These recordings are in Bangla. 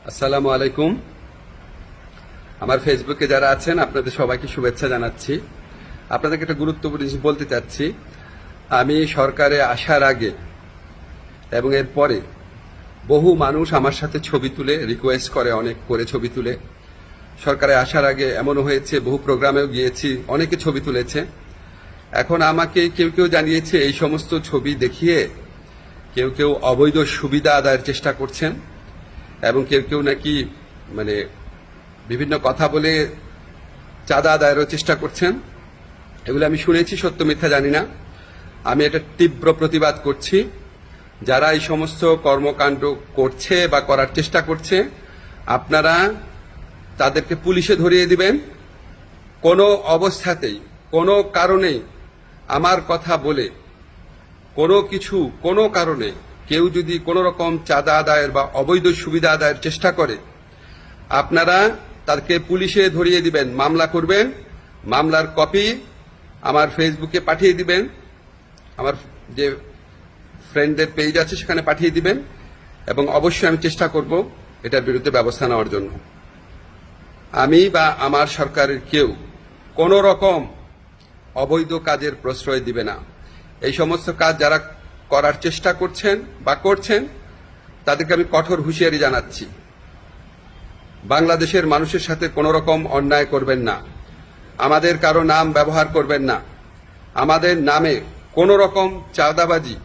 আসসালামু আলাইকুম। আমার ফেসবুকে যারা আছেন আপনাদের সবাইকে শুভেচ্ছা জানাচ্ছি। আপনাদেরকে একটা গুরুত্বপূর্ণ জিনিস বলতে চাচ্ছি। আমি সরকারে আসার আগে এবং এর পরে বহু মানুষ আমার সাথে ছবি তুলে রিকোয়েস্ট করে, অনেক করে ছবি তুলে। সরকারে আসার আগে এমনও হয়েছে, বহু প্রোগ্রামেও গিয়েছি, অনেকে ছবি তুলেছে। এখন আমাকে কেউ কেউ জানিয়েছে এই সমস্ত ছবি দেখিয়ে কেউ কেউ অবৈধ সুবিধা আদায়ের চেষ্টা করছেন এবং কেউ কেউ নাকি বিভিন্ন কথা বলে চাঁদা আদায়েরও চেষ্টা করছেন। এগুলো আমি শুনেছি, সত্য মিথ্যা জানি না। আমি এটা তীব্র প্রতিবাদ করছি। যারা এই সমস্ত কর্মকাণ্ড করছে বা করার চেষ্টা করছে, আপনারা তাদেরকে পুলিশে ধরিয়ে দিবেন। কোনো অবস্থাতেই, কোনো কারণেই আমার কথা বলে কোনো কারণে কেউ যদি কোনো রকম চাঁদা আদায়ের বা অবৈধ সুবিধা আদায়ের চেষ্টা করে, আপনারা তাদেরকে পুলিশে ধরিয়ে দিবেন, মামলা করবেন। মামলার কপি আমার ফেসবুকে পাঠিয়ে দিবেন, আমার যে ফ্রেন্ডদের পেজ আছে সেখানে পাঠিয়ে দিবেন, এবং অবশ্যই আমি চেষ্টা করব এটার বিরুদ্ধে ব্যবস্থা নেওয়ার জন্য। আমি বা আমার সরকারের কেউ কোনো রকম অবৈধ কাজের প্রশ্রয় দিবে না। এই সমস্ত কাজ যারা করার চেষ্টা করছেন বা করছেন তাদেরকে আমি কঠোর হুঁশিয়ারি জানাচ্ছি। বাংলাদেশের মানুষের সাথে কোনো রকম অন্যায় করবেন না, আমাদের কারো নাম ব্যবহার করবেন না, আমাদের নামে কোনো রকম চাঁদাবাজি,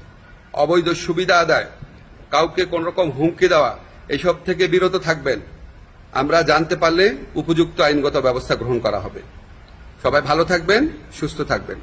অবৈধ সুবিধা আদায়, কাউকে কোনো রকম হুমকি দেওয়া, এইসব থেকে বিরত থাকবেন। আমরা জানতে পারলে উপযুক্ত আইনগত ব্যবস্থা গ্রহণ করা হবে। সবাই ভালো থাকবেন, সুস্থ থাকবেন।